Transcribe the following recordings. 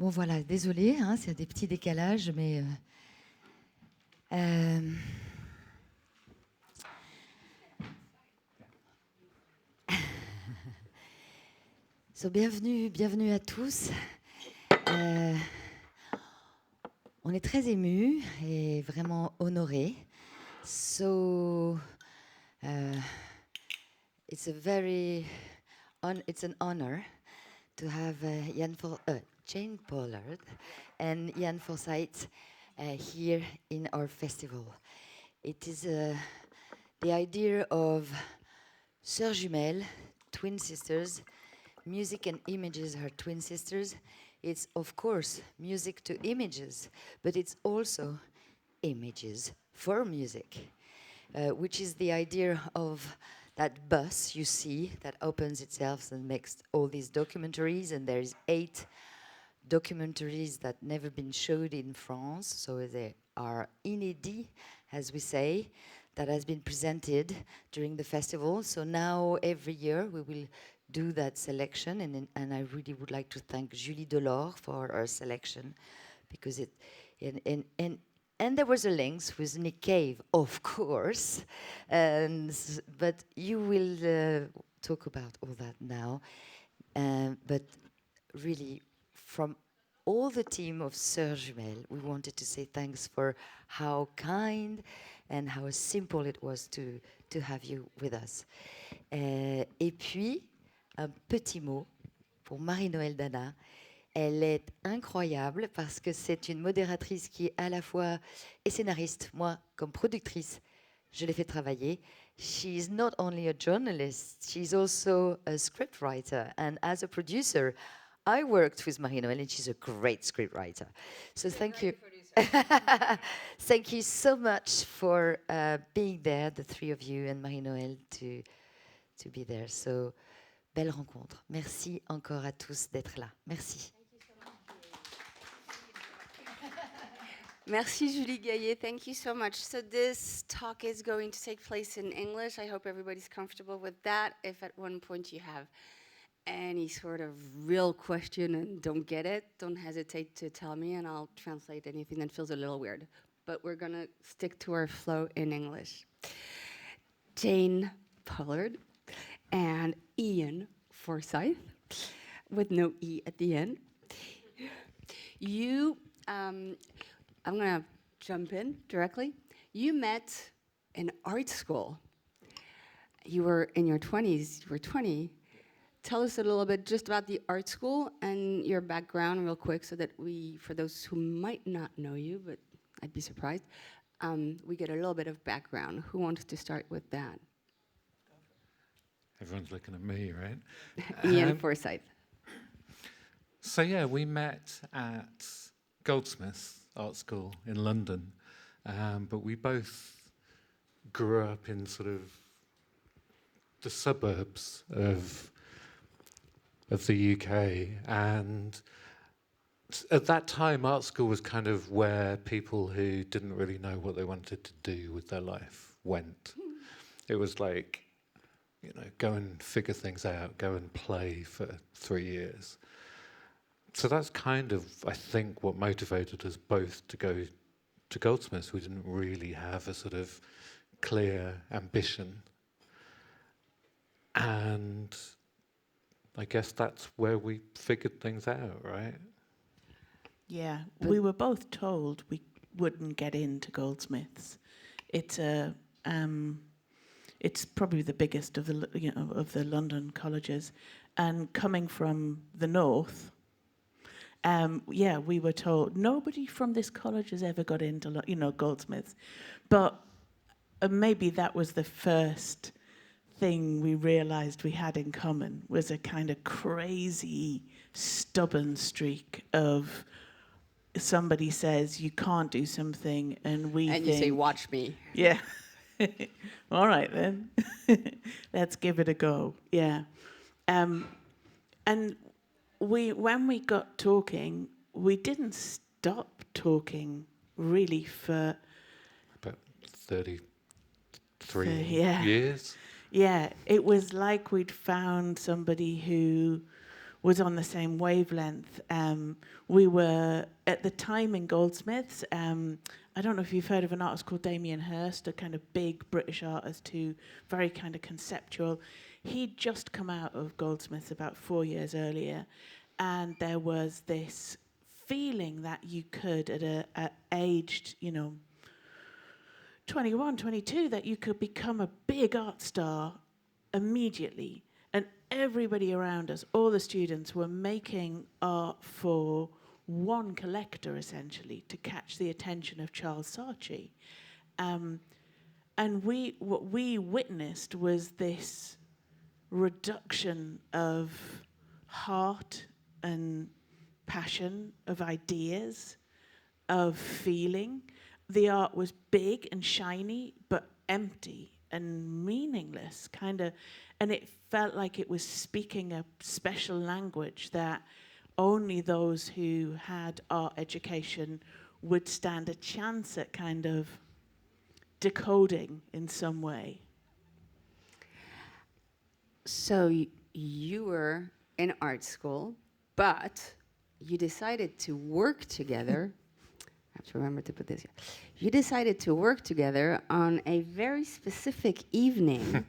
Bon voilà, désolé, hein, c'est des petits décalages, mais so, bienvenue à tous. On est très émus et vraiment honorés. So it's an honor to have Jane Pollard and Iain Forsyth here in our festival. It is the idea of Sœurs Jumelles, twin sisters. Music and images are twin sisters. It's, of course, music to images, but it's also images for music, which is the idea of that bus you see that opens itself and makes all these documentaries, and there's 8 documentaries that never been showed in France, so they are inédits, as we say, that has been presented during the festival. So now every year we will do that selection, and I really would like to thank Julie Delors for her selection, because and there was a link with Nick Cave, of course, but you will talk about all that now. But really, from all the team of Sœurs Jumelles, we wanted to say thanks for how kind and how simple it was to have you with us. Et puis, un petit mot pour Marino Eldana. Elle est incroyable parce que c'est une modératrice qui est à la fois est scénariste. Moi, comme productrice, je l'ai fait travailler. She is not only a journalist, she's also a scriptwriter. And as a producer, I worked with Marino, and she's a great scriptwriter. So thank you. Thank you so much for being there, the three of you and Marie-Noël to be there. So, belle rencontre. Merci encore à tous d'être là. Merci. Merci Julie Gaillet, thank you so much. So this talk is going to take place in English. I hope everybody's comfortable with that. If at one point you have any sort of real question and don't get it, don't hesitate to tell me and I'll translate anything that feels a little weird. But we're gonna stick to our flow in English. Jane Pollard and Iain Forsyth, with no E at the end. You, I'm gonna jump in directly. You met in art school. You were in your 20s, you were 20. Tell us a little bit just about the art school and your background real quick so that we, for those who might not know you, but I'd be surprised, we get a little bit of background. Who wants to start with that? Everyone's looking at me, right? Iain Forsyth. So yeah, we met at Goldsmiths Art School in London, but we both grew up in sort of the suburbs of the UK, and at that time art school was kind of where people who didn't really know what they wanted to do with their life went. It was like, you know, go and figure things out, go and play for 3 years. So that's kind of, I think, what motivated us both to go to Goldsmiths. We didn't really have a sort of clear ambition. And I guess that's where we figured things out, right? Yeah, we were both told we wouldn't get into Goldsmiths. It's it's probably the biggest of the London colleges, and coming from the north. We were told nobody from this college has ever got into, Goldsmiths. But maybe that was the first thing we realized we had in common, was a kind of crazy, stubborn streak of somebody says you can't do something, and you say, watch me. Yeah. All right, then. Let's give it a go. Yeah. And when we got talking, we didn't stop talking really for about 33 years. years. Yeah, it was like we'd found somebody who was on the same wavelength. We were at the time in Goldsmiths. I don't know if you've heard of an artist called Damien Hirst, a kind of big British artist who very kind of conceptual. He'd just come out of Goldsmiths about 4 years earlier, and there was this feeling that you could, at a aged, 21, 22, that you could become a big art star immediately. And everybody around us, all the students, were making art for one collector, essentially, to catch the attention of Charles Saatchi. And what we witnessed was this reduction of heart and passion, of ideas, of feeling. The art was big and shiny, but empty and meaningless, kind of, and it felt like it was speaking a special language that only those who had art education would stand a chance at kind of decoding in some way. So you were in art school, but you decided to work together. I have to remember to put this here. You decided to work together on a very specific evening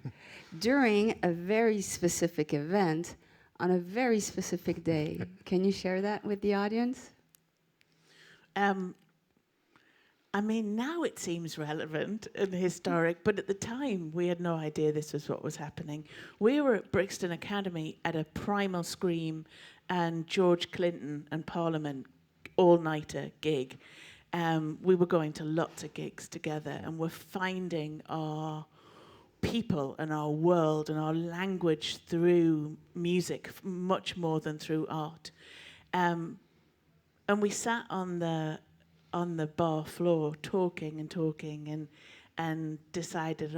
during a very specific event on a very specific day. Can you share that with the audience? Now it seems relevant and historic, but at the time we had no idea this was what was happening. We were at Brixton Academy at a Primal Scream and George Clinton and Parliament all-nighter gig. We were going to lots of gigs together, and we're finding our people and our world and our language through music, much more than through art. And we sat on the bar floor talking and decided,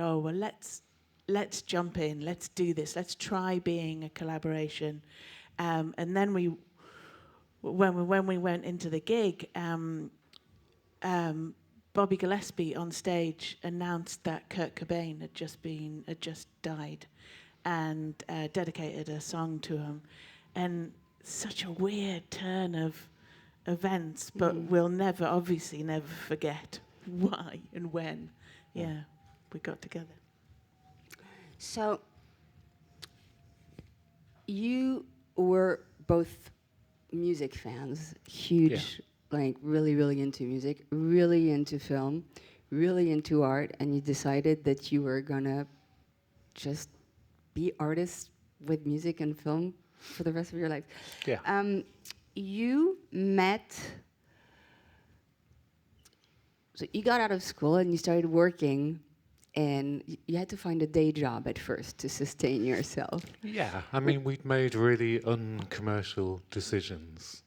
let's jump in, let's do this, let's try being a collaboration. And then when we went into the gig, Bobby Gillespie on stage announced that Kurt Cobain had just died, and dedicated a song to him. And such a weird turn of events, but we'll obviously never forget why and when. Yeah, we got together. So you were both music fans, huge, like really, really into music, really into film, really into art, and you decided that you were gonna just be artists with music and film for the rest of your life. Yeah. You met, so you got out of school and you started working, and you had to find a day job at first to sustain yourself. Yeah, I mean, we'd made really uncommercial decisions,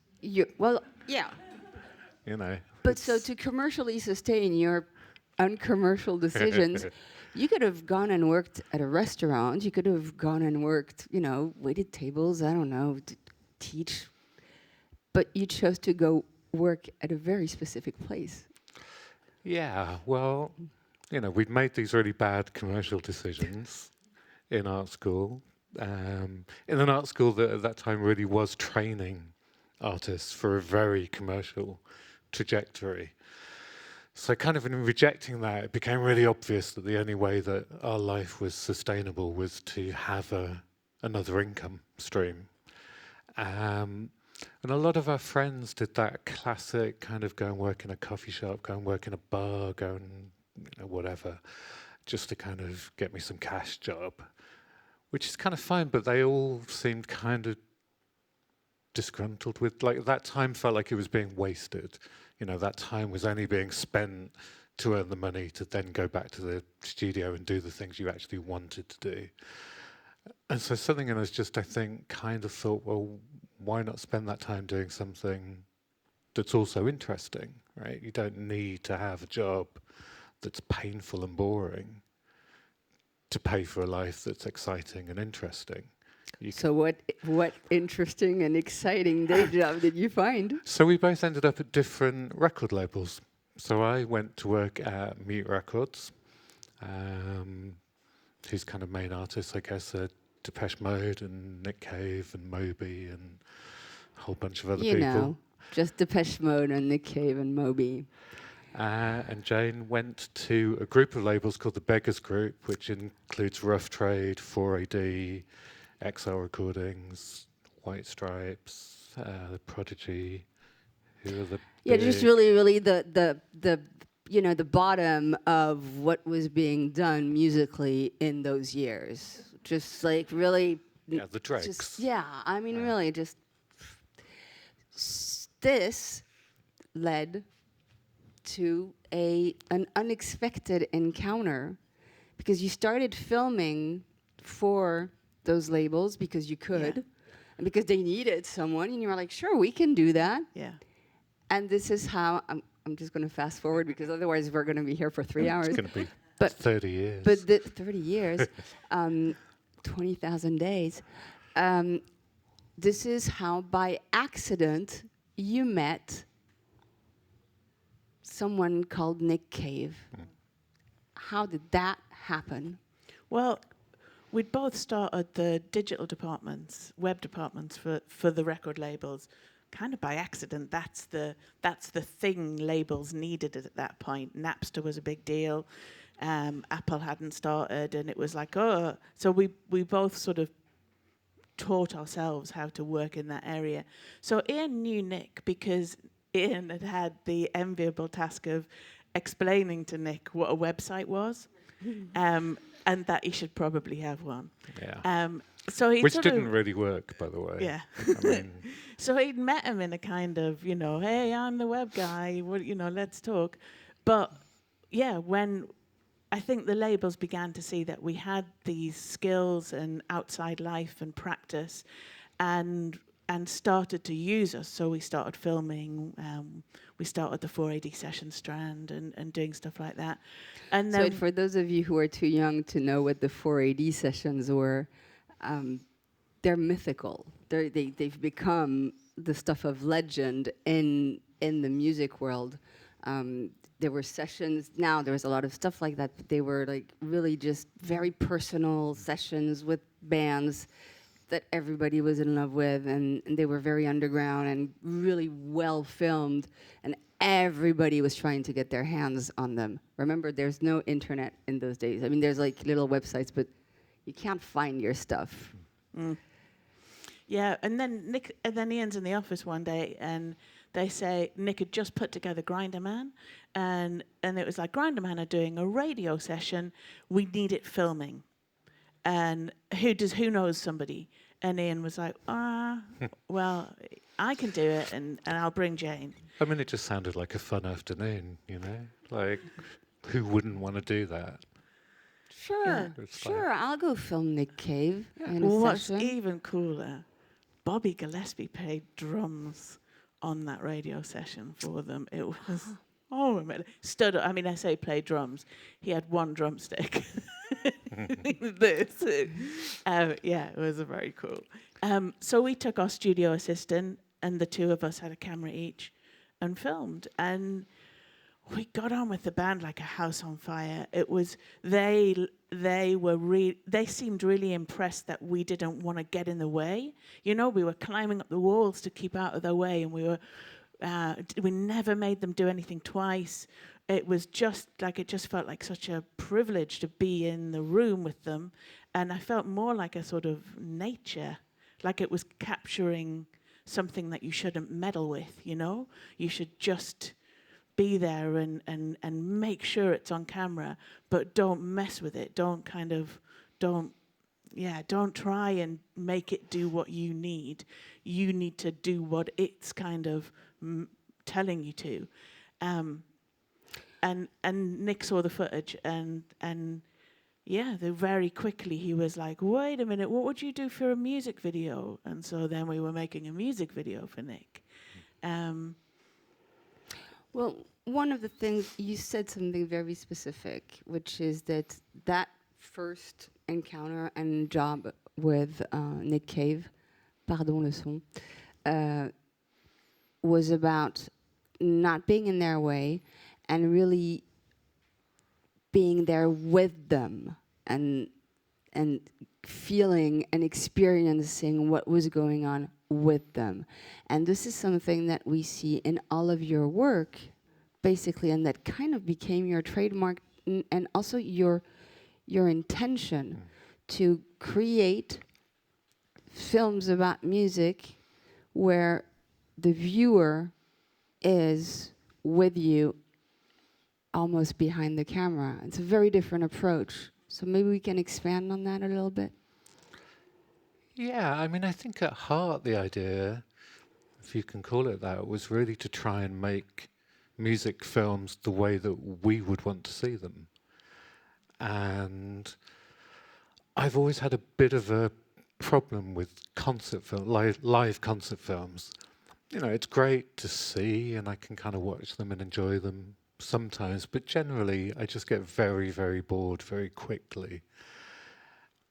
Well, yeah. you know. But so to commercially sustain your uncommercial decisions, you could have gone and worked at a restaurant. You could have gone and worked, waited tables, I don't know, to teach. But you chose to go work at a very specific place. Yeah, well, we'd made these really bad commercial decisions in art school. In an art school that at that time really was training artists for a very commercial trajectory. So kind of in rejecting that, it became really obvious that the only way that our life was sustainable was to have another income stream. And a lot of our friends did that classic kind of go and work in a coffee shop, go and work in a bar, go and whatever, just to kind of get me some cash job, which is kind of fine, but they all seemed kind of disgruntled with, like, that time felt like it was being wasted. That time was only being spent to earn the money to then go back to the studio and do the things you actually wanted to do. And so something in us just, I think, kind of thought, well, why not spend that time doing something that's also interesting, right? You don't need to have a job that's painful and boring to pay for a life that's exciting and interesting. So what interesting and exciting day job did you find? So we both ended up at different record labels. So I went to work at Mute Records, whose kind of main artists, I guess, are Depeche Mode and Nick Cave and Moby and whole bunch of other You people. know, just Depeche Mode and Nick Cave and Moby. And Jane went to a group of labels called the Beggars Group, which includes Rough Trade, 4AD, XL Recordings, White Stripes, The Prodigy. Who are the Yeah, just big- really the you know, the bottom of what was being done musically in those years. Just like really. Yeah, the dregs. Just, yeah, I mean, Yeah. really, just this led to an unexpected encounter, because you started filming for those labels because you could, and because they needed someone, and you were like, sure, we can do that. Yeah. And this is how I'm just going to fast forward, because otherwise we're going to be here for 3 hours. It's going to be But 30 years. But 30 years, 20,000 days. This is how, by accident, you met someone called Nick Cave. How did that happen? Well, we'd both started the digital departments, web departments for the record labels, kind of by accident. That's the thing labels needed at that point. Napster was a big deal. Apple hadn't started, and it was like, oh. So we both sort of taught ourselves how to work in that area. So Iain knew Nick because Iain had had the enviable task of explaining to Nick what a website was, and that he should probably have one. Yeah. So he Which didn't really work, by the way. Yeah. I mean, So he'd met him in a kind of, hey, I'm the web guy, let's talk. But yeah, when I think the labels began to see that we had these skills and outside life and practice, and started to use us. So we started filming. We started the 4AD session strand and doing stuff like that. And So then for those of you who are too young to know what the 4AD sessions were, they're mythical. They've become the stuff of legend in the music world. There were sessions. Now there was a lot of stuff like that, but they were like really just very personal sessions with bands that everybody was in love with, and they were very underground and really well filmed, and everybody was trying to get their hands on them. Remember, there's no internet in those days. I mean, there's like little websites, but you can't find your stuff. Yeah, and then Ian's in the office one day, and they say Nick had just put together Grinder Man, and it was like, Grinder Man are doing a radio session. We need it filming, and who knows somebody? And Iain was like, well, I can do it, and I'll bring Jane. I mean, it just sounded like a fun afternoon, Like, who wouldn't want to do that? Sure, It's sure. I'll go film Nick Cave in a What's session. even cooler, Bobby Gillespie played drums on that radio session for them. It was stood up. I mean, I say play drums. He had one drumstick. It was very cool. So we took our studio assistant, and the two of us had a camera each, and filmed. And we got on with the band like a house on fire. It was they seemed really impressed that we didn't want to get in the way. We were climbing up the walls to keep out of their way, and we never made them do anything twice. It was just like, it just felt like such a privilege to be in the room with them, and I felt more like a sort of nature, like it was capturing something that you shouldn't meddle with. You should just be there and make sure it's on camera, but don't mess with it. Don't try and make it do what you need. You need to do what it's kind of telling you to. And Nick saw the footage, and very quickly he was like, wait a minute, what would you do for a music video? And so then we were making a music video for Nick. Well, one of the things, you said something very specific, which is that first encounter and job with Nick Cave, pardon le son, was about not being in their way and really being there with them and feeling and experiencing what was going on with them. And this is something that we see in all of your work, basically, and that kind of became your trademark and also your intention to create films about music where the viewer is with you almost behind the camera. It's a very different approach. So maybe we can expand on that a little bit. Yeah, I mean, I think at heart the idea, if you can call it that, was really to try and make music films the way that we would want to see them. And I've always had a bit of a problem with live concert films. You know, it's great to see and I can kind of watch them and enjoy them sometimes, but generally I just get very, very bored very quickly.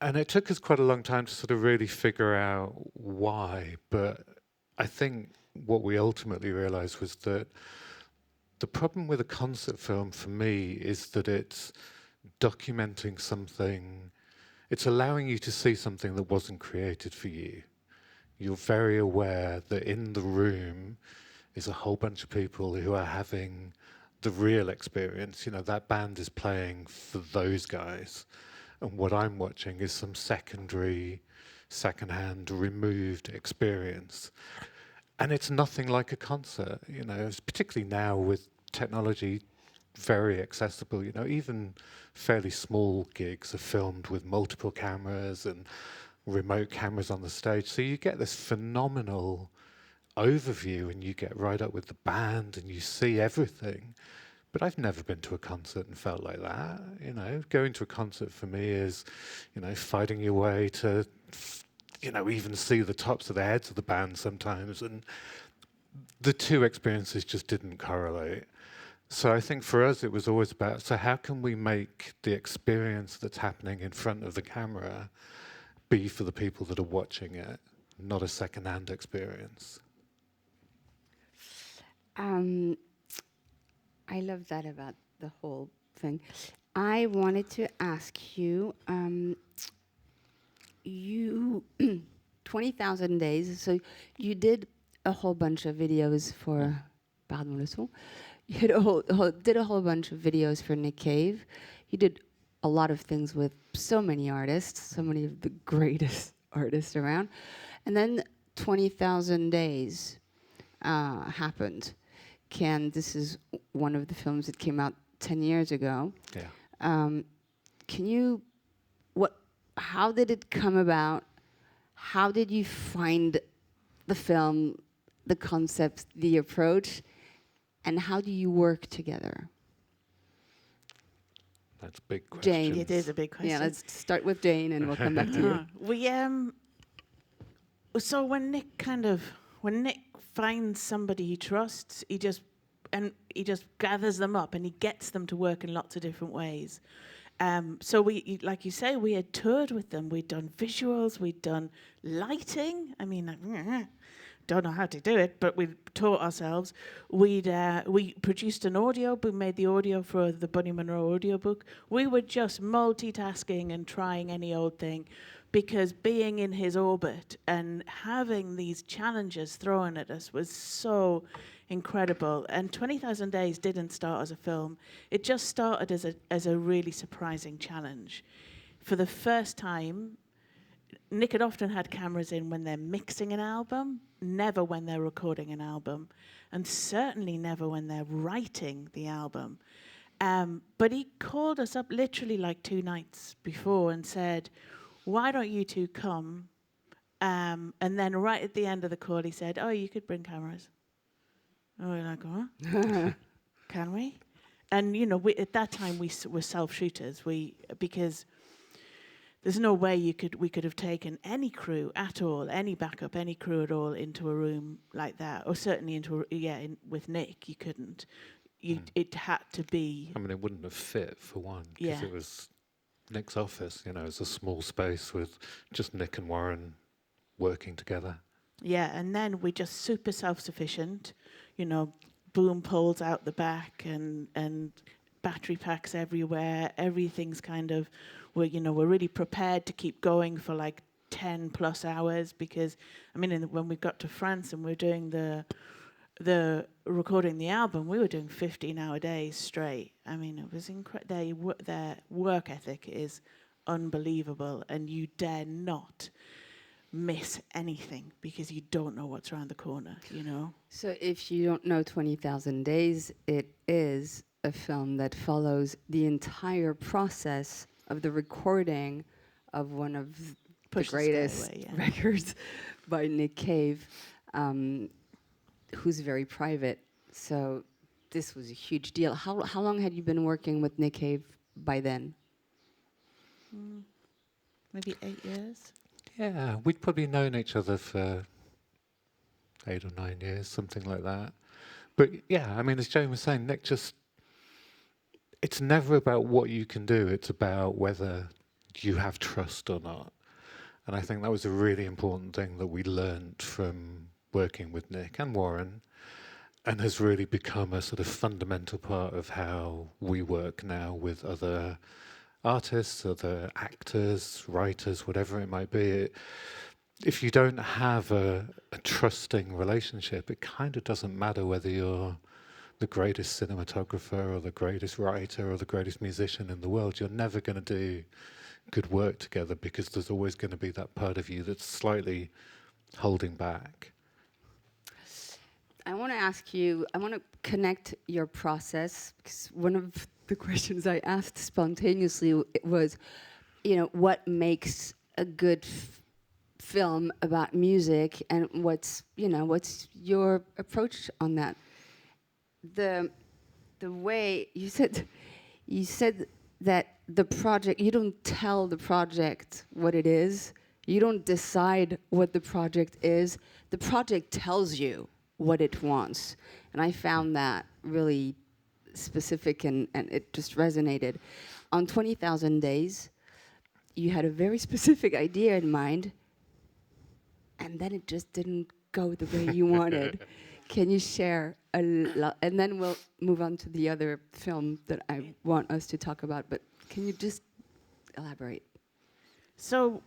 And it took us quite a long time to sort of really figure out why, but I think what we ultimately realized was that the problem with a concert film for me is that it's documenting something, it's allowing you to see something that wasn't created for you. You're very aware that in the room is a whole bunch of people who are having the real experience. You know, that band is playing for those guys. And what I'm watching is some second-hand, removed experience. And it's nothing like a concert, you know, particularly now with technology very accessible. You know, even fairly small gigs are filmed with multiple cameras and remote cameras on the stage. So you get this phenomenal overview and you get right up with the band and you see everything. But I've never been to a concert and felt like that. You know, going to a concert for me is, you know, fighting your way to, you know, even see the tops of the heads of the band sometimes. And the two experiences just didn't correlate. So I think for us it was always about, so how can we make the experience that's happening in front of the camera be for the people that are watching it, not a second-hand experience? I love that about the whole thing. I wanted to ask you, you 20,000 days. So you did a whole bunch of videos for, pardon le son. You did a whole bunch of videos for Nick Cave. You did a lot of things with so many artists, so many of the greatest artists around. And then 20,000 days happened. This is one of the films that came out 10 years ago. Yeah. How did it come about? How did you find the film, the concept, the approach, and how do you work together? That's a big question. Jane. It is a big question. Yeah, let's start with Jane and we'll come back to you. We so when Nick finds somebody he trusts, he just gathers them up and he gets them to work in lots of different ways. So we, like you say, we had toured with them. We'd done visuals, we'd done lighting. I mean, don't know how to do it, but we taught ourselves. We produced an audio. We made the audio for the Bunny Monroe audiobook. We were just multitasking and trying any old thing, because being in his orbit and having these challenges thrown at us was so incredible. And 20,000 Days didn't start as a film. It just started as a really surprising challenge. For the first time, Nick had often had cameras in when they're mixing an album, never when they're recording an album, and certainly never when they're writing the album. But he called us up literally like 2 nights before and said, why don't you two come? And then right at the end of the call, he said, oh, you could bring cameras. And we're like, what? Can we? And, you know, at that time, we were self-shooters. Because there's no way we could have taken any crew at all, any backup, any crew at all into a room like that. Or certainly with Nick, you couldn't. It had to be... I mean, it wouldn't have fit, for one, because it was Nick's office, you know, it's a small space with just Nick and Warren working together. Yeah, and then we're just super self-sufficient, you know, boom poles out the back and battery packs everywhere. Everything's kind of, we're really prepared to keep going for like 10 plus hours, because I mean, when we got to France and we were doing the recording the album, we were doing 15-hour days straight. I mean, it was incredible. Their work ethic is unbelievable, and you dare not miss anything because you don't know what's around the corner, you know. So if you don't know 20,000 Days, it is a film that follows the entire process of the recording of one of Push the the Sky greatest Away, yeah. records by Nick Cave, who's very private. So this was a huge deal. How long had you been working with Nick Cave by then? Maybe 8 years. Yeah, we'd probably known each other for 8 or 9 years, something like that. But yeah, I mean, as Jane was saying, Nick it's never about what you can do, it's about whether you have trust or not. And I think that was a really important thing that we learned from working with Nick and Warren, and has really become a sort of fundamental part of how we work now with other artists, other actors, writers, whatever it might be. If you don't have a trusting relationship, it kind of doesn't matter whether you're the greatest cinematographer or the greatest writer or the greatest musician in the world. You're never going to do good work together, because there's always going to be that part of you that's slightly holding back. I want to ask you, I want to connect your process, because one of the questions I asked spontaneously was, you know, what makes a good film about music, and what's your approach on that? The way you said that the project, you don't tell the project what it is, you don't decide what the project is, the project tells you what it wants. And I found that really specific, and it just resonated. On 20,000 Days, you had a very specific idea in mind, and then it just didn't go the way you wanted. Can you share a lot? And then we'll move on to the other film that I want us to talk about, but can you just elaborate? So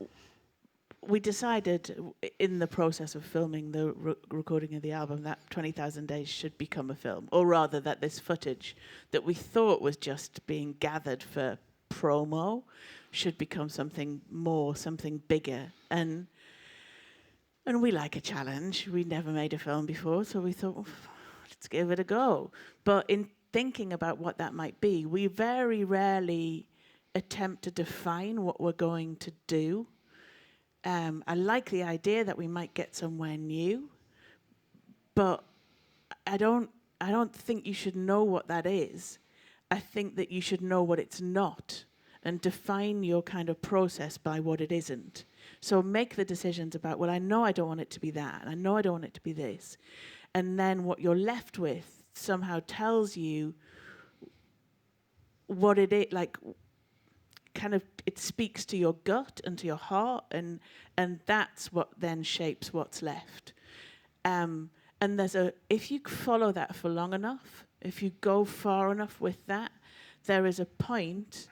we decided in the process of filming the recording of the album that 20,000 Days should become a film, or rather that this footage that we thought was just being gathered for promo should become something more, something bigger. And we like a challenge. We never made a film before, so we thought, let's give it a go. But in thinking about what that might be, we very rarely attempt to define what we're going to do. I like the idea that we might get somewhere new, but I don't think you should know what that is. I think that you should know what it's not, and define your kind of process by what it isn't. So make the decisions about, well, I know I don't want it to be that, and I know I don't want it to be this. And then what you're left with somehow tells you what it is, like, kind of, it speaks to your gut and to your heart, and that's what then shapes what's left. And if you follow that for long enough, if you go far enough with that, there is a point.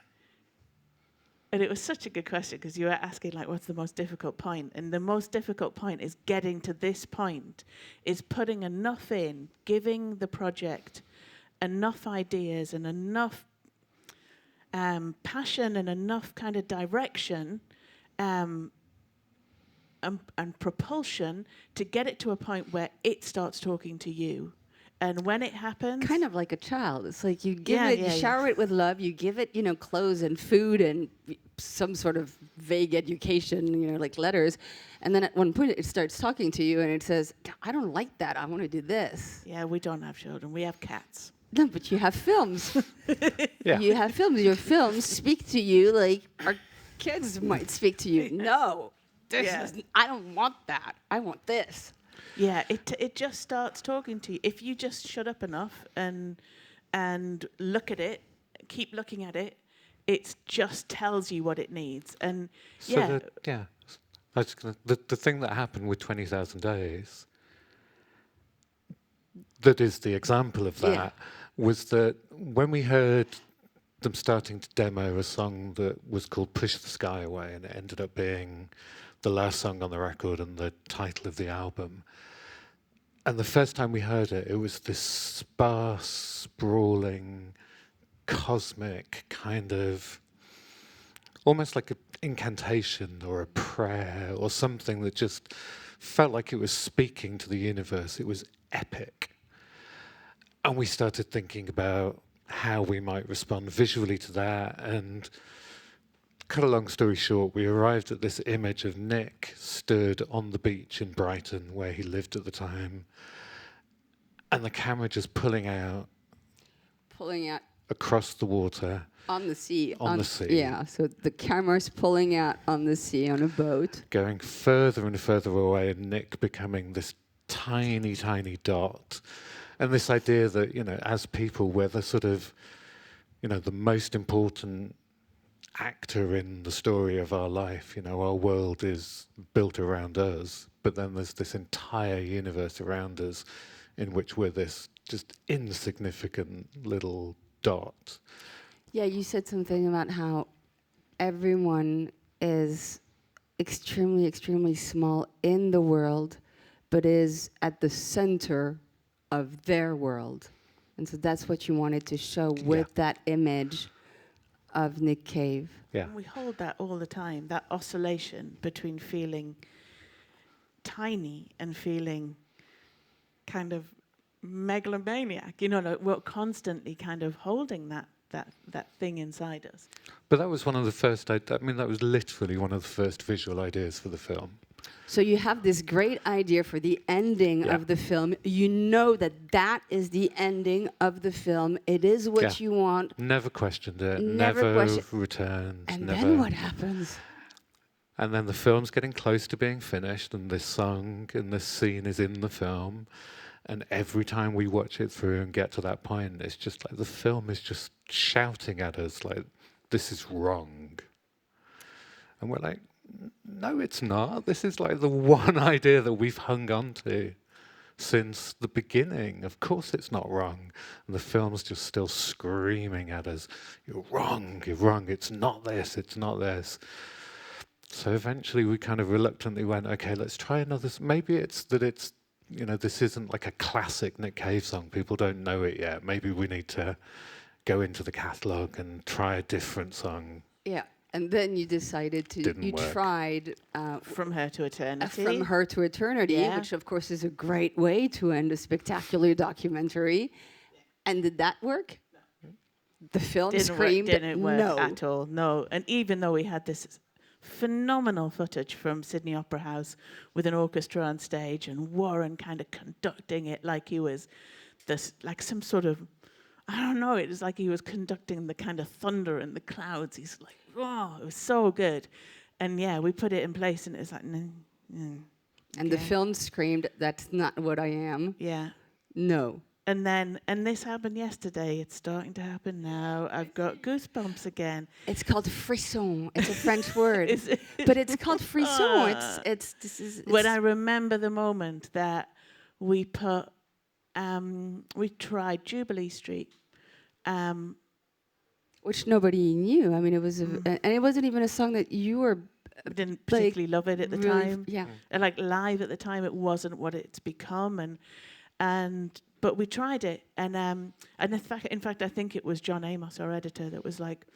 And it was such a good question, because you were asking, like, what's the most difficult point? And the most difficult point is getting to this point, is putting enough in, giving the project enough ideas and enough passion and enough kind of direction and propulsion to get it to a point where it starts talking to you. And when it happens... Kind of like a child. It's like you give you shower it with love, you give it, clothes and food and some sort of vague education, like letters. And then at one point it starts talking to you and it says, I don't like that, I want to do this. Yeah, we don't have children, we have cats. No, but you have films. Yeah. You have films. Your films speak to you like our kids might speak to you. No, I don't want that. I want this. Yeah, it just starts talking to you. If you just shut up enough and look at it, keep looking at it, it just tells you what it needs. And So the thing that happened with 20,000 Days, that is the example of that, was that when we heard them starting to demo a song that was called Push the Sky Away, and it ended up being the last song on the record and the title of the album. And the first time we heard it, it was this sparse, sprawling, cosmic kind of, almost like an incantation or a prayer or something that just felt like it was speaking to the universe. It was epic. And we started thinking about how we might respond visually to that. And cut a long story short, we arrived at this image of Nick stood on the beach in Brighton, where he lived at the time, and the camera just pulling out across the water. On the sea. On the sea. Yeah, so the camera's pulling out on the sea on a boat. Going further and further away, and Nick becoming this tiny, tiny dot. And this idea that, you know, as people, we're the sort of, you know, the most important actor in the story of our life. You know, our world is built around us, but then there's this entire universe around us in which we're this just insignificant little dot. Yeah, you said something about how everyone is extremely, extremely small in the world, but is at the center of their world. And so that's what you wanted to show with that image of Nick Cave. Yeah. And we hold that all the time, that oscillation between feeling tiny and feeling kind of megalomaniac. You know, like we're constantly kind of holding that thing inside us. But that was one of the first, I mean, that was literally one of the first visual ideas for the film. So you have this great idea for the ending of the film. You know that is the ending of the film. It is what you want. Never questioned it. Never returned. And never. then what happens? And then the film's getting close to being finished, and this song and this scene is in the film. And every time we watch it through and get to that point, it's just like the film is just shouting at us, like, this is wrong. And we're like, no, it's not. This is like the one idea that we've hung on to since the beginning. Of course it's not wrong. And the film's just still screaming at us, you're wrong, it's not this, it's not this. So eventually we kind of reluctantly went, okay, let's try another. Maybe it's that it's, you know, this isn't like a classic Nick Cave song. People don't know it yet. Maybe we need to go into the catalogue and try a different song. Yeah. And then you decided to, tried From Her to Eternity. From Her to Eternity, which of course is a great way to end a spectacular documentary. And did that work? The film screamed didn't work no. at all, no. And even though we had this phenomenal footage from Sydney Opera House with an orchestra on stage and Warren kind of conducting it like he was this, like some sort of, I don't know, it was like he was conducting the kind of thunder in the clouds. He's like, oh, it was so good. And yeah, we put it in place and it was like, And the film screamed, that's not what I am. Yeah. No. And this happened yesterday. It's starting to happen now. I've got goosebumps again. It's called frisson. It's a French word. But it's called frisson. It's when I remember the moment that we put, we tried Jubilee Street. Which nobody knew. I mean, it was, and it wasn't even a song that you were. Didn't particularly love it at the really time. Yeah. And like live at the time, it wasn't what it's become. But we tried it, and in fact, I think it was John Amos, our editor, that was like,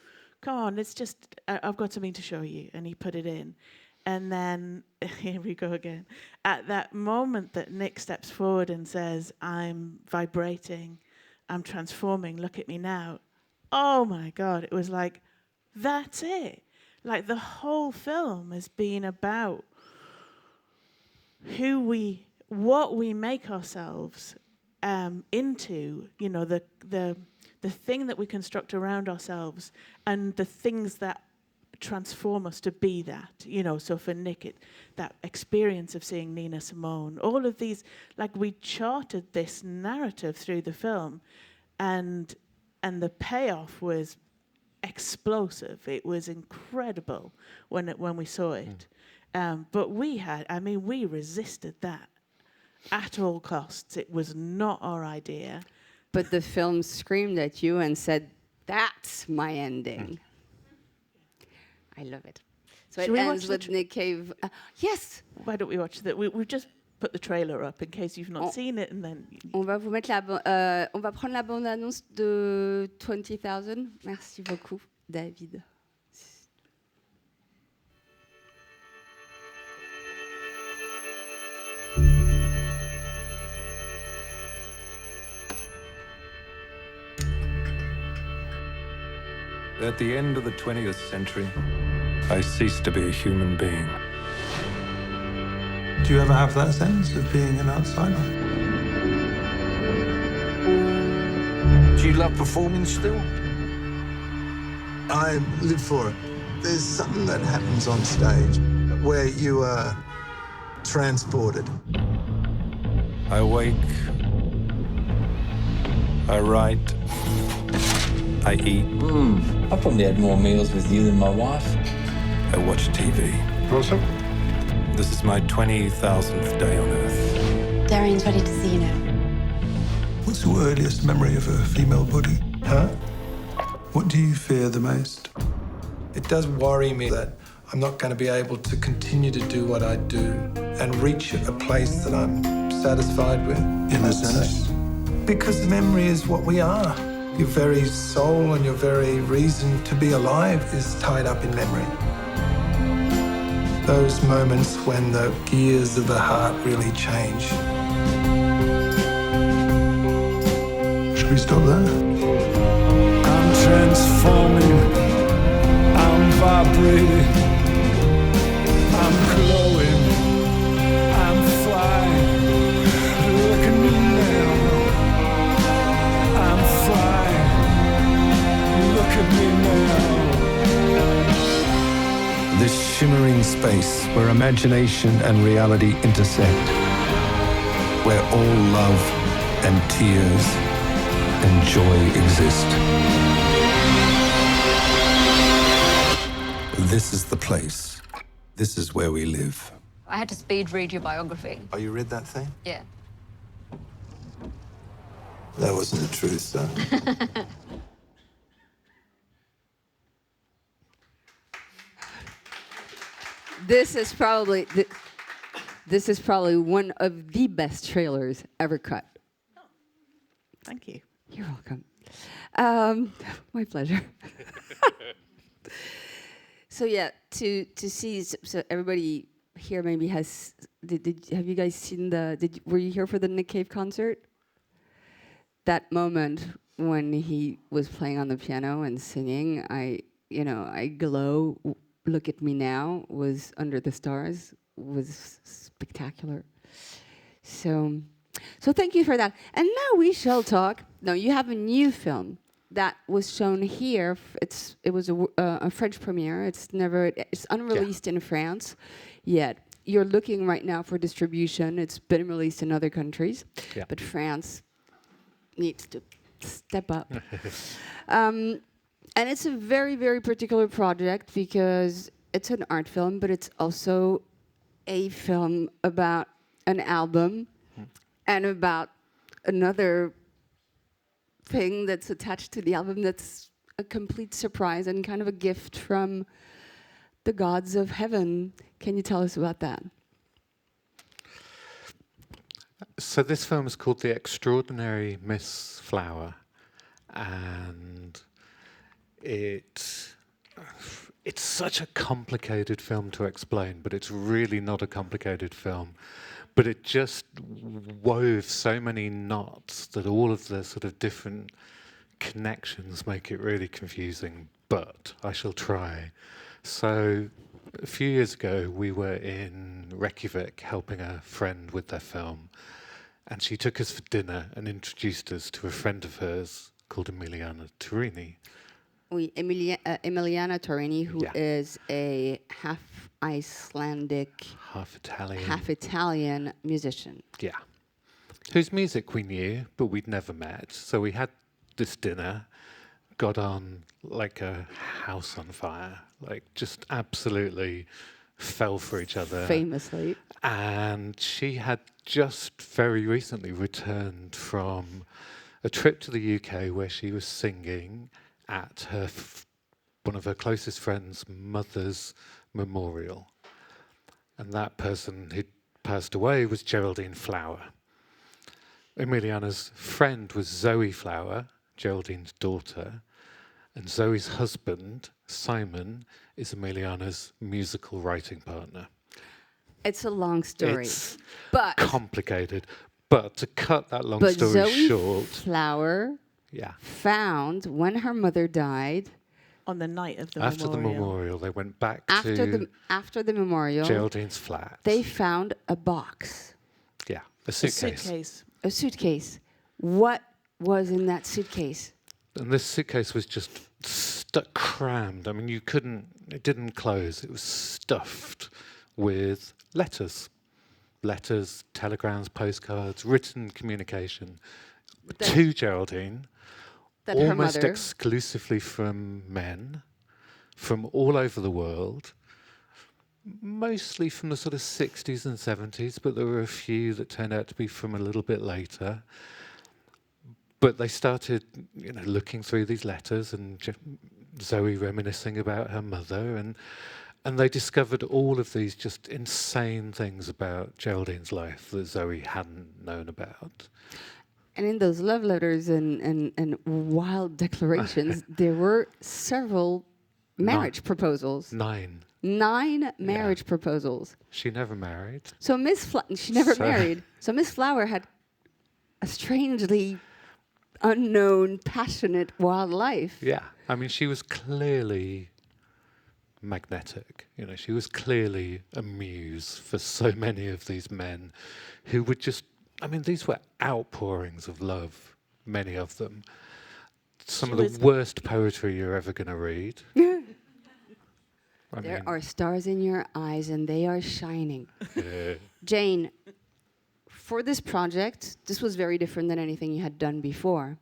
"Come on, it's just I've got something to show you," and he put it in, and then here we go again. At that moment that Nick steps forward and says, "I'm vibrating, I'm transforming. Look at me now." Oh my God! It was like, that's it. Like the whole film has been about what we make ourselves into, you know, the thing that we construct around ourselves and the things that transform us to be that, you know. So for Nick, that experience of seeing Nina Simone, all of these, like we charted this narrative through the film, and the payoff was explosive. It was incredible when we saw it. But we resisted that at all costs. It was not our idea. But the film screamed at you and said, "That's my ending." I love it. So Should it we ends watch the with Nick Cave. Yes. Why don't we watch that? We've just put the trailer up in case you've not seen it, and then On va vous mettre on va prendre la bande-annonce de 20,000. Merci beaucoup, David. At the end of the 20th century, I ceased to be a human being. Do you ever have that sense of being an outsider? Do you love performing still? I live for it. There's something that happens on stage where you are transported. I wake, I write, I eat, I probably had more meals with you than my wife. I watch TV. Awesome. This is my 20,000th day on Earth. Darian's ready to see you now. What's your earliest memory of a female body? Huh? What do you fear the most? It does worry me that I'm not going to be able to continue to do what I do and reach a place that I'm satisfied with. In a sense? Because memory is what we are. Your very soul and your very reason to be alive is tied up in memory. Those moments when the gears of the heart really change. Should we stop there? I'm transforming, I'm vibrating, I'm glowing, I'm flying. Look at me now, I'm flying. Look at me now. This shimmering space where imagination and reality intersect, where all love and tears and joy exist. This is the place. This is where we live. I had to speed read your biography. Oh, you read that thing? Yeah. That wasn't the truth, though. This is probably one of the best trailers ever cut. thank you. You're welcome. My pleasure. So yeah, to see, so everybody here maybe has. Have you guys seen were you here for the Nick Cave concert? That moment when he was playing on the piano and singing, I glow. Look at me now was Under the Stars, was spectacular. So thank you for that. And now we shall talk. No, you have a new film that was shown here. It was a French premiere. It's unreleased in France yet. You're looking right now for distribution. It's been released in other countries, but France needs to step up. And it's a very, very particular project because it's an art film, but it's also a film about an album and about another thing that's attached to the album that's a complete surprise and kind of a gift from the gods of heaven. Can you tell us about that? So this film is called The Extraordinary Miss Flower, and it's such a complicated film to explain, but it's really not a complicated film. But it just wove so many knots that all of the sort of different connections make it really confusing, but I shall try. So a few years ago, we were in Reykjavik helping a friend with their film, and she took us for dinner and introduced us to a friend of hers called Emiliana Torini. Oui, Emiliana Torini, who is a half Icelandic, half Italian musician. Yeah. Whose music we knew, but we'd never met. So we had this dinner, got on like a house on fire, like just absolutely fell for each other. Famously. And she had just very recently returned from a trip to the UK where she was singing at one of her closest friends' mother's memorial. And that person who passed away was Geraldine Flower. Emiliana's friend was Zoe Flower, Geraldine's daughter, and Zoe's husband, Simon, is Emiliana's musical writing partner. It's a long story. It's but complicated. But to cut that long but story Zoe short, Flower yeah, found when her mother died. On the night of the after memorial. the memorial, they went back After the memorial, Geraldine's flat. they found a box, Yeah, a A suitcase. suitcase. a suitcase. What was in that suitcase? And this suitcase was just stuck, crammed. I mean, it didn't close. It was stuffed with letters. Letters, telegrams, postcards, written communication to Geraldine, That her almost mother, exclusively from men from all over the world, mostly from the sort of 60s and 70s, but there were a few that turned out to be from a little bit later. But they started, looking through these letters and Zoe reminiscing about her mother, and they discovered all of these just insane things about Geraldine's life that Zoe hadn't known about. and in those love letters and wild declarations, there were several marriage proposals. 9. 9 marriage proposals. She never married. So she never So- married. So Miss Flower had a strangely unknown, passionate, wild life. Yeah. I mean, she was clearly magnetic. She was clearly a muse for so many of these men who would just, these were outpourings of love, many of them. Some of the worst poetry you're ever going to read. There are stars in your eyes and they are shining. Yeah. Jane, for this project, this was very different than anything you had done before.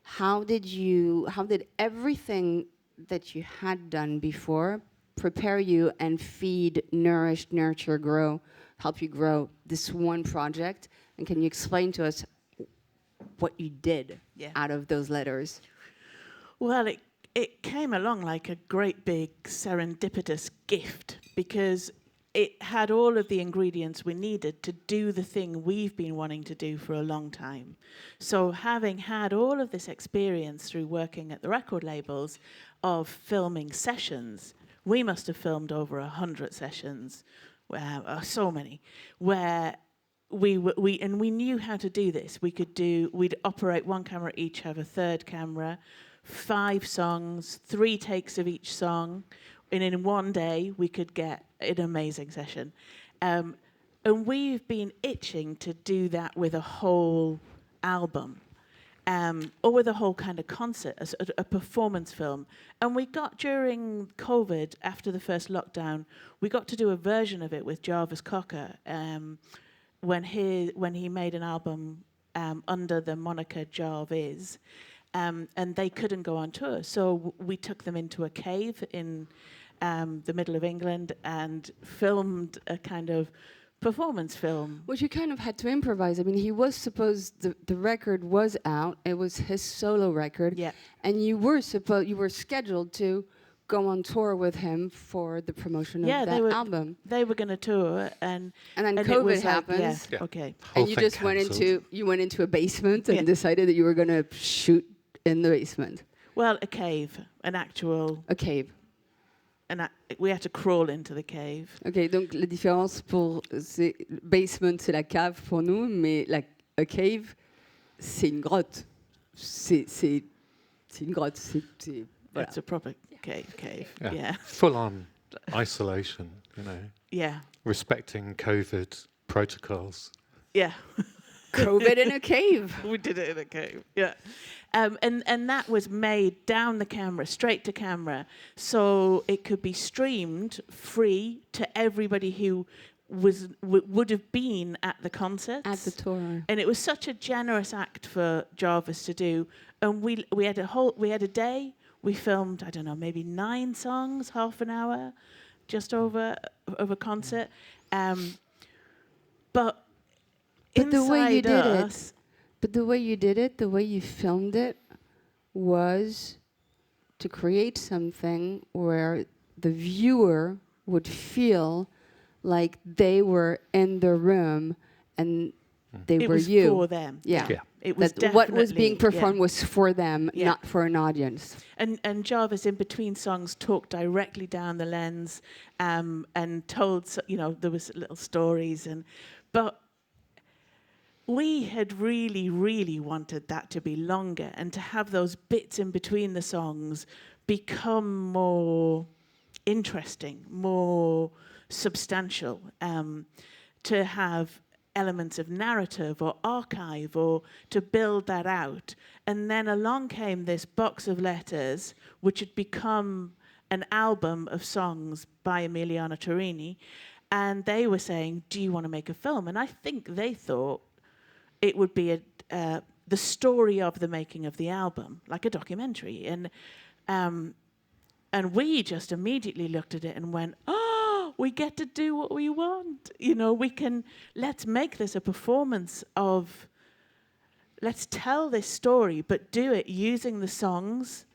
How did everything that you had done before prepare you and feed, nourish, nurture, grow, help you grow this one project? And can you explain to us what you did out of those letters? Well, it came along like a great big serendipitous gift because it had all of the ingredients we needed to do the thing we've been wanting to do for a long time. So having had all of this experience through working at the record labels of filming sessions, we must have filmed over 100 sessions, so many, where we knew how to do this. We'd operate one camera each, have a third camera, 5 songs, 3 takes of each song, and in one day we could get an amazing session. And we've been itching to do that with a whole album, or with a whole kind of concert, a performance film. And we got, during COVID, after the first lockdown, we got to do a version of it with Jarvis Cocker, when he made an album under the moniker Jarvis. And they couldn't go on tour, so we took them into a cave in the middle of England and filmed a kind of performance film. Which you kind of had to improvise. I mean, he was supposed, the record was out, it was his solo record, Yeah. and you were scheduled to go on tour with him for the promotion of that album. They were going to tour, and then it COVID was like, happens. Yeah. Okay. Whole And you thing just went into a basement and Yeah. decided that you were going to shoot in the basement. Well, a cave, an actual, A cave. we had to crawl into the cave. Ok, donc la différence c'est basement, c'est la cave pour nous, mais a cave, c'est une grotte. C'est une grotte. Voilà. It's a proper cave. Yeah. Full on isolation, Yeah. respecting COVID protocols. Yeah. COVID in a cave. We did it in a cave. Yeah. And that was made down the camera, straight to camera, so it could be streamed free to everybody who would have been at the concert. At the tour. And it was such a generous act for Jarvis to do. And we had a day. We filmed, I don't know, maybe 9 songs, half an hour, just over of a concert. But the way you did us, it, the way you filmed it, was to create something where the viewer would feel like they were in the room and they It were was you. for them. Yeah. Yeah. It was That what was being definitely- performed yeah. was for them, Yeah. not for an audience. And Jarvis, in between songs, talked directly down the lens, and told, there was little stories, but we had really, really wanted that to be longer and to have those bits in between the songs become more interesting, more substantial, to have elements of narrative or archive, or to build that out. And then along came this box of letters, which had become an album of songs by Emiliano Torrini, and they were saying, do you want to make a film? And I think they thought it would be the story of the making of the album, like a documentary. And we just immediately looked at it and went, oh, we get to do what we want. Let's make this a performance of, let's tell this story, but do it using the songs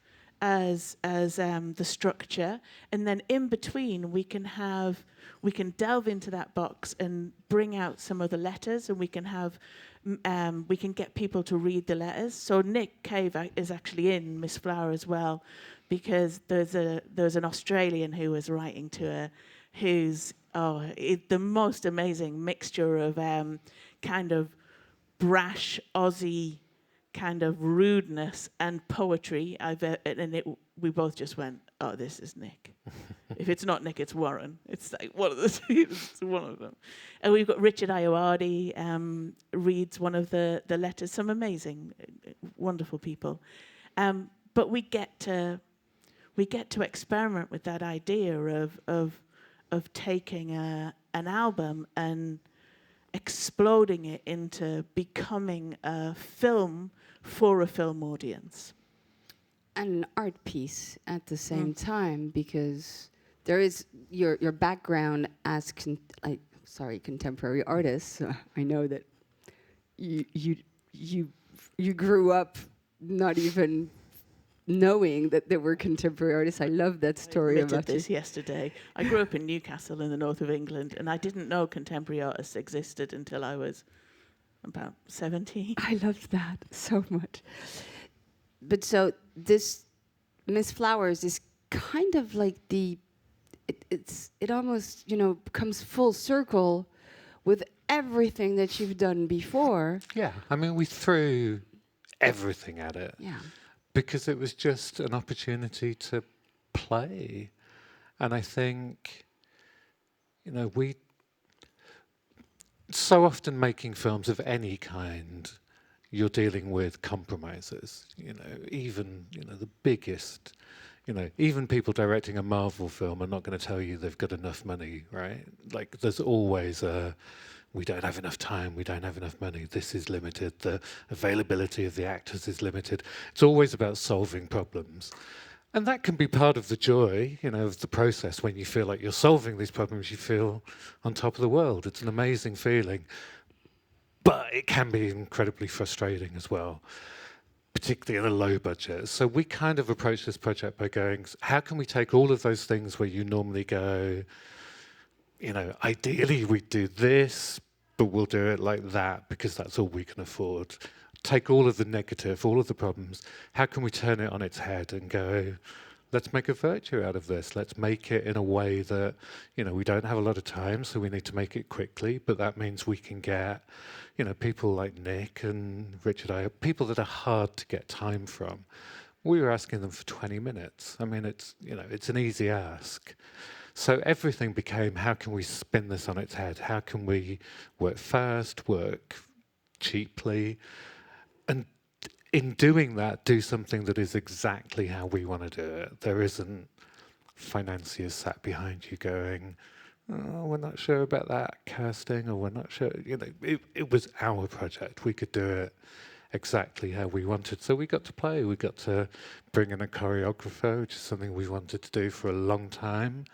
as the structure. And then in between, we can delve into that box and bring out some of the letters, and we can get people to read the letters. So Nick Cave is actually in Miss Flower as well, because there's an Australian who was writing to her, who's the most amazing mixture of kind of brash Aussie kind of rudeness and poetry. We both just went, oh, this is Nick. If it's not Nick, it's Warren. It's like one of the two. It's one of them. And we've got Richard Ayoade reads one of the letters. Some amazing, wonderful people. But we get to experiment with that idea of taking an album and exploding it into becoming a film for a film audience. And an art piece at the same time, because there is your background as contemporary artists. I know that you grew up not even knowing that there were contemporary artists. I love that story about this yesterday. I grew up in Newcastle in the north of England, and I didn't know contemporary artists existed until I was about 17. I loved that so much. But so this Miss Flowers is kind of like it almost, comes full circle with everything that you've done before. Yeah, I mean, we threw everything at it. Yeah. Because it was just an opportunity to play. And I think, we so often making films of any kind, you're dealing with compromises, even, the biggest, even people directing a Marvel film are not going to tell you they've got enough money, right? Like there's always we don't have enough time, we don't have enough money, this is limited, the availability of the actors is limited. It's always about solving problems. And that can be part of the joy, of the process. When you feel like you're solving these problems, you feel on top of the world. It's an amazing feeling. But it can be incredibly frustrating as well, particularly in a low budget. So we kind of approach this project by going, how can we take all of those things where you normally go, ideally we'd do this, but we'll do it like that because that's all we can afford. Take all of the negative, all of the problems. How can we turn it on its head and go, let's make a virtue out of this. Let's make it in a way that, we don't have a lot of time, so we need to make it quickly, but that means we can get, people like Nick and Richard, people that are hard to get time from. We were asking them for 20 minutes. I mean, it's an easy ask. So everything became, how can we spin this on its head? How can we work fast, work cheaply, and in doing that, do something that is exactly how we want to do it? There isn't financiers sat behind you going, oh, we're not sure about that casting, or we're not sure. It was our project. We could do it exactly how we wanted. So we got to play. We got to bring in a choreographer, which is something we wanted to do for a long time.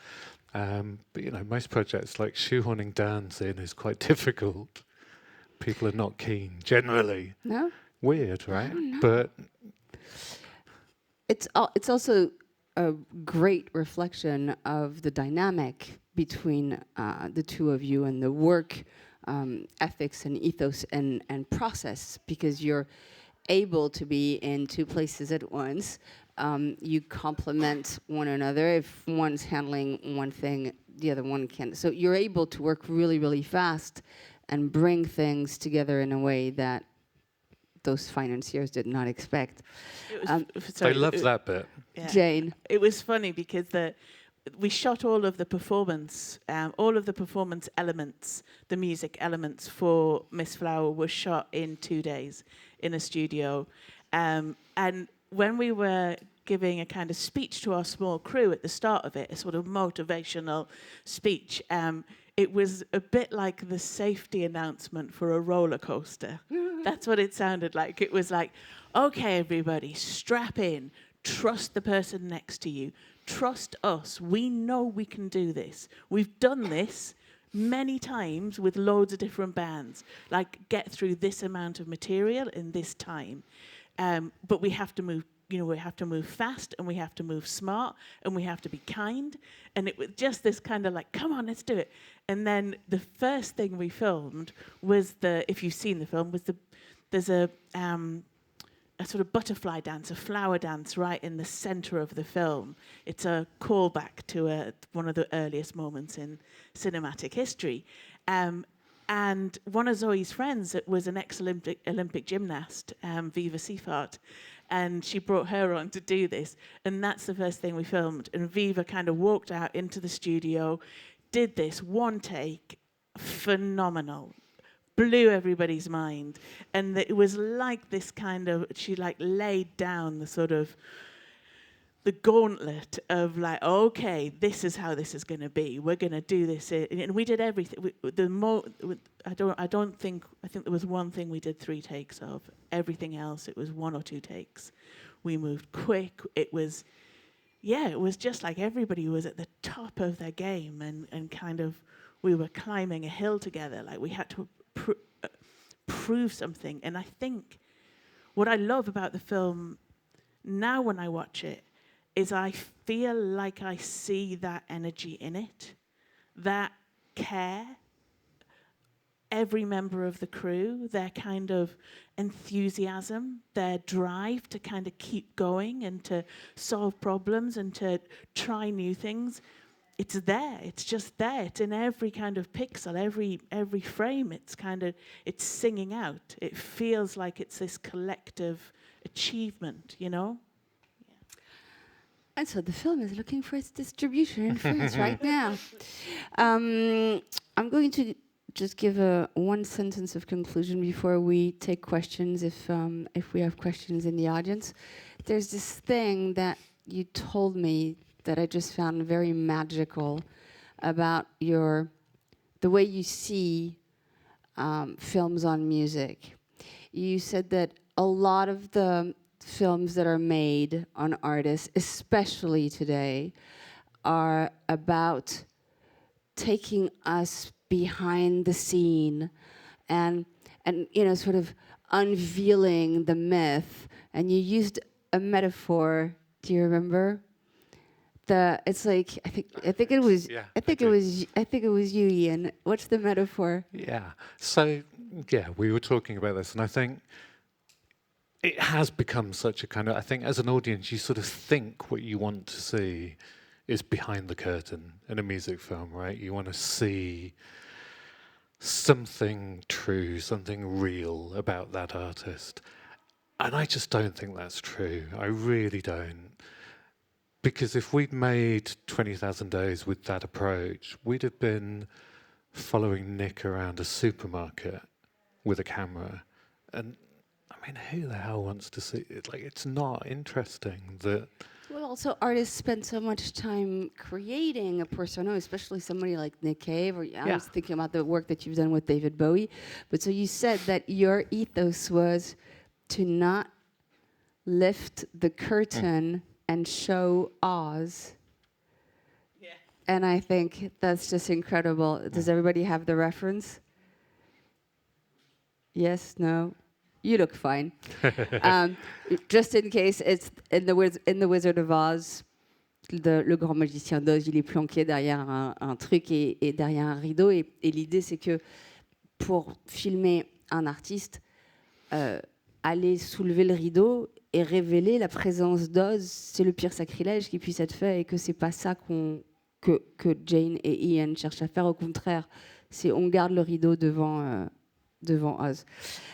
But most projects, like shoehorning dance in, is quite difficult. People are not keen, generally. No? Weird, right? But it's also a great reflection of the dynamic between the two of you and the work ethics and ethos and process, because you're able to be in two places at once. You complement one another. If one's handling one thing, the other one can. So you're able to work really, really fast and bring things together in a way that those financiers did not expect. I love that bit. Yeah. Jane. It was funny because we shot all of the performance elements, the music elements for Miss Flower were shot in 2 days in a studio. And when we were giving a kind of speech to our small crew at the start of it, a sort of motivational speech, it was a bit like the safety announcement for a roller coaster. That's what it sounded like. It was like, okay, everybody, strap in. Trust the person next to you. Trust us. We know we can do this. We've done this many times with loads of different bands. Like, get through this amount of material in this time. But we have to move. We have to move fast, and we have to move smart, and we have to be kind. And it was just this kind of like, come on, let's do it. And then the first thing we filmed was if you've seen the film, there's a sort of butterfly dance, a flower dance right in the center of the film. It's a callback to one of the earliest moments in cinematic history. And one of Zoe's friends was an ex-Olympic gymnast, Viva Seifert, and she brought her on to do this. And that's the first thing we filmed. And Viva kind of walked out into the studio, did this one take, phenomenal, blew everybody's mind. And it was like this kind of, she like laid down the sort of, the gauntlet of like, okay, this is how this is going to be. We're going to do this, and we did everything. I think there was one thing we did 3 takes of. Everything else, it was 1 or 2 takes. We moved quick. It was just like everybody was at the top of their game, and kind of we were climbing a hill together. Like we had to prove something. And I think what I love about the film now when I watch it is I feel like I see that energy in it, that care. Every member of the crew, their kind of enthusiasm, their drive to kind of keep going and to solve problems and to try new things. It's there. It's just there. It's in every kind of pixel, every frame. It's singing out. It feels like it's this collective achievement, And so the film is looking for its distribution in France right now. I'm going to just give one sentence of conclusion before we take questions, if we have questions in the audience. There's this thing that you told me that I just found very magical about the way you see films on music. You said that a lot of the films that are made on artists, especially today, are about taking us behind the scene and sort of unveiling the myth. And you used a metaphor. Do you remember? It's like I think it was you, Iain. What's the metaphor? Yeah. So we were talking about this, and I think it has become such a kind of, I think as an audience, you sort of think what you want to see is behind the curtain in a music film, right? You want to see something true, something real about that artist. And I just don't think that's true. I really don't. Because if we'd made 20,000 Days with that approach, we'd have been following Nick around a supermarket with a camera. And I mean, who the hell wants to see it? Like, it's not interesting that... Well, also artists spend so much time creating a persona, especially somebody like Nick Cave, or I was thinking about the work that you've done with David Bowie. But so you said that your ethos was to not lift the curtain and show Oz. Yeah. And I think that's just incredible. Does everybody have the reference? Yes, no? You look fine. Just in case, it's in the Wizard of Oz. le grand magicien d'Oz, il est planqué derrière un truc et derrière un rideau. Et l'idée, c'est que pour filmer un artiste, aller soulever le rideau et révéler la présence d'Oz, c'est le pire sacrilège qui puisse être fait, et que c'est pas ça que Jane et Iain cherchent à faire. Au contraire, c'est on garde le rideau devant Oz.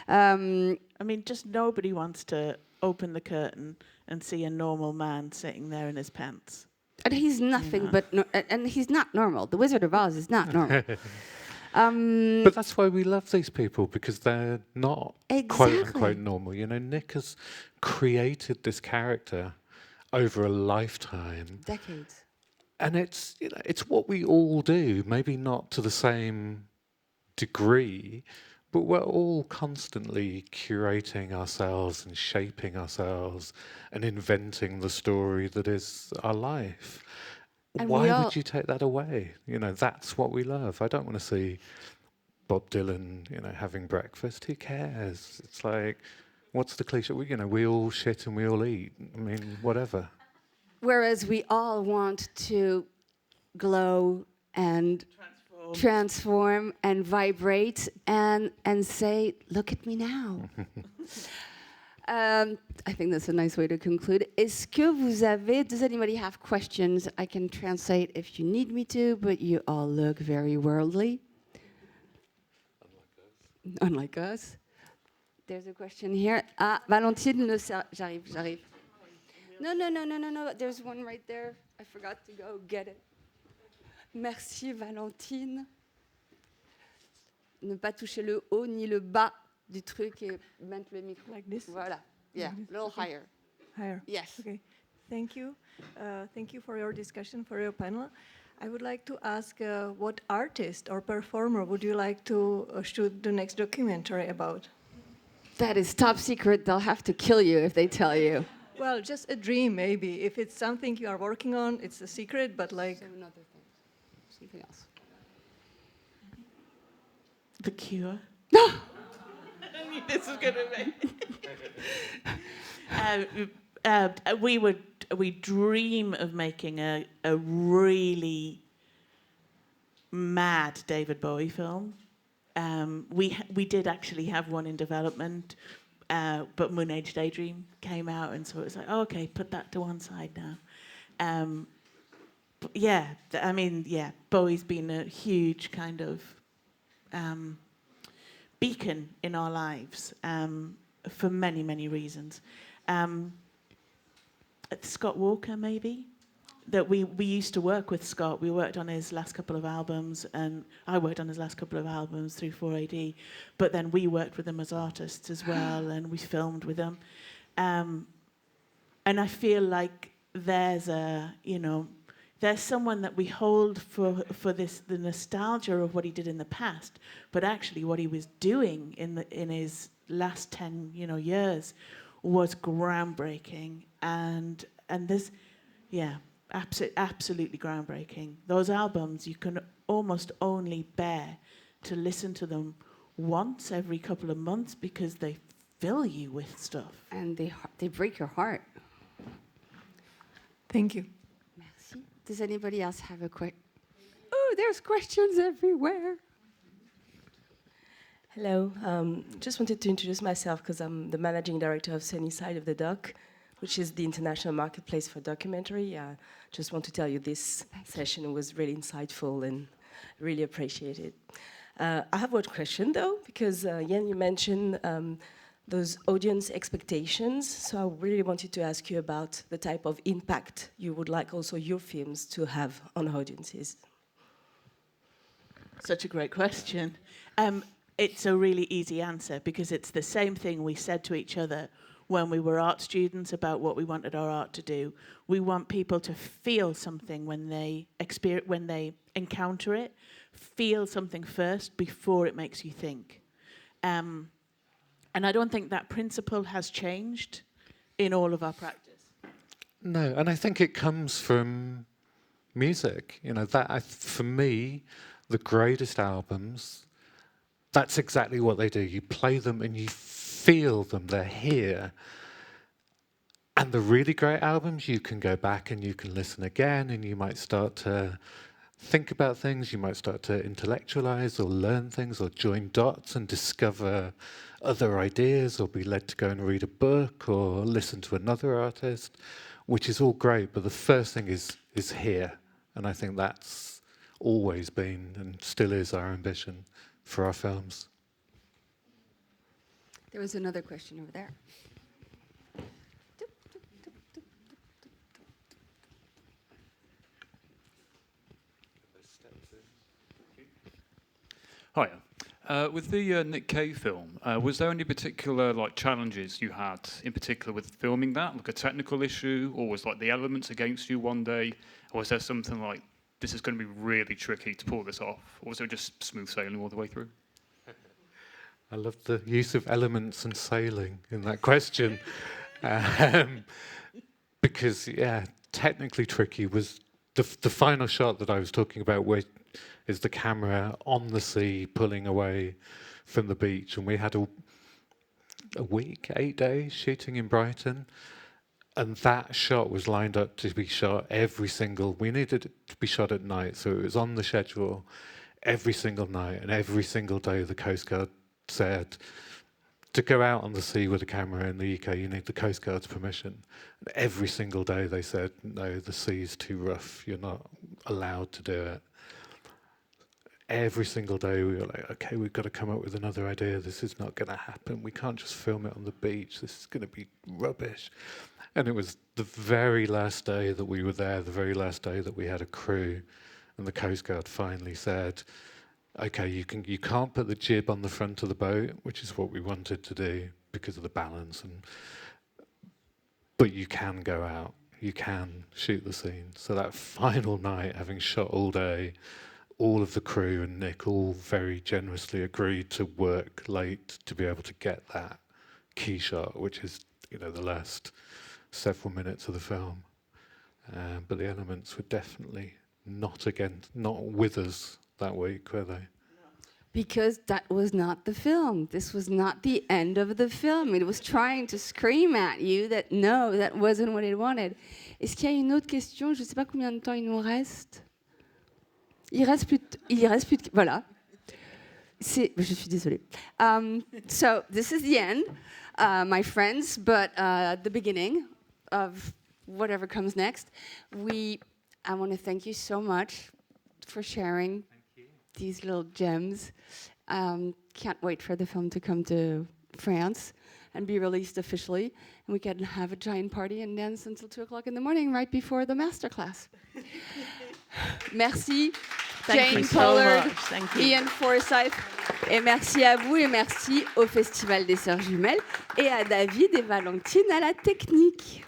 I mean, just nobody wants to open the curtain and see a normal man sitting there in his pants. And he's nothing but and he's not normal. The Wizard of Oz is not normal. But that's why we love these people, because they're not quote Exactly. unquote normal. You know, Nick has created this character over a lifetime, Decades. and it's, you know, it's what we all do. Maybe not to the same degree, but we're all constantly curating ourselves and shaping ourselves and inventing the story that is our life. And Why we all- would you take that away? You know, that's what we love. I don't want to see Bob Dylan, you know, having breakfast. Who cares? It's like, what's the cliche? We all shit and we all eat. I mean, whatever. Whereas we all want to glow and transform and vibrate and say, look at me now. I think that's a nice way to conclude. Est-ce que vous avez, does anybody have questions? I can translate if you need me to, but you all look very worldly. Unlike us. There's a question here. Ah, Valentine, j'arrive. No. There's one right there. I forgot to go get it. Merci, Valentine. Ne pas toucher le haut ni le bas du truc et mettre le micro. Like this? Voilà. Yeah, a little higher. Higher. Yes. Okay. Thank you. Thank you for your discussion, for your panel. I would like to ask what artist or performer would you like to shoot the next documentary about? That is top secret. They'll have to kill you if they tell you. Well, just a dream, maybe. If it's something you are working on, it's a secret, but like... Another thing. Something else. The Cure. I knew this was going to be. We dream of making a really mad David Bowie film. We did actually have one in development, but Moon Age Daydream came out, and so it was like, oh, okay, put that to one side now. But yeah, Bowie's been a huge kind of beacon in our lives for many, many reasons. Scott Walker, maybe, that we used to work with Scott. We worked on his last couple of albums, and I worked on his last couple of albums through 4AD, but then we worked with him as artists as well, and we filmed with him. And I feel like there's someone that we hold for the nostalgia of what he did in the past, but actually what he was doing in his last 10 years was groundbreaking, and this, absolutely groundbreaking. Those albums, you can almost only bear to listen to them once every couple of months because they fill you with stuff. And they break your heart. Thank you. Merci. Does anybody else have a question? Oh, there's questions everywhere. Hello. Just wanted to introduce myself because I'm the managing director of Sunny Side of the Doc, which is the international marketplace for documentary. Just want to tell you this session was really insightful and really appreciate it. I have one question though, because Iain, you mentioned those audience expectations. So I really wanted to ask you about the type of impact you would like also your films to have on audiences. Such a great question. It's a really easy answer because it's the same thing we said to each other when we were art students about what we wanted our art to do. We want people to feel something when they encounter it, feel something first before it makes you think. And I don't think that principle has changed in all of our practice. No, and I think it comes from music. For me, the greatest albums, that's exactly what they do. You play them and you feel them, they're here. And the really great albums, you can go back and you can listen again, and you might start to think about things, you might start to intellectualize or learn things or join dots and discover other ideas or be led to go and read a book or listen to another artist, which is all great, but the first thing is here. And I think that's always been and still is our ambition for our films. There was another question over there. Hiya. With the Nick Cave film, was there any particular challenges you had in particular with filming that, like a technical issue, or was the elements against you one day, or was there something like this is going to be really tricky to pull this off, or was it just smooth sailing all the way through? I love the use of elements and sailing in that question, because technically tricky was the final shot that I was talking about, where is the camera on the sea pulling away from the beach, and we had a week, 8 days shooting in Brighton, and that shot was lined up to be shot we needed it to be shot at night, so it was on the schedule every single night, and every single day the Coast Guard said to go out on the sea with a camera in the UK you need the Coast Guard's permission, and every single day they said no, the sea's too rough, you're not allowed to do it. Every single day we were like, okay, we've got to come up with another idea. This is not going to happen. We can't just film it on the beach. This is going to be rubbish. And it was the very last day that we were there, the very last day that we had a crew, and the Coast Guard finally said, okay, you can't put the jib on the front of the boat, which is what we wanted to do because of the balance, but you can go out. You can shoot the scene. So that final night, having shot all day, all of the crew and Nick all very generously agreed to work late to be able to get that key shot, which is, the last several minutes of the film. But the elements were definitely not with us that week, were they? Because that was not the film. This was not the end of the film. It was trying to scream at you that no, that wasn't what it wanted. Est-ce qu'il y a une autre question? Je ne sais pas combien de temps il nous reste. Il reste plus de... Voilà. Je suis désolée. So this is the end, my friends, but the beginning of whatever comes next. I want to thank you so much for sharing these little gems. Can't wait for the film to come to France and be released officially. And we can have a giant party and dance until 2 o'clock in the morning right before the masterclass. Merci, Jane Pollard, Iain Forsyth, et merci à vous et merci au Festival des Sœurs Jumelles et à David et Valentine à la technique.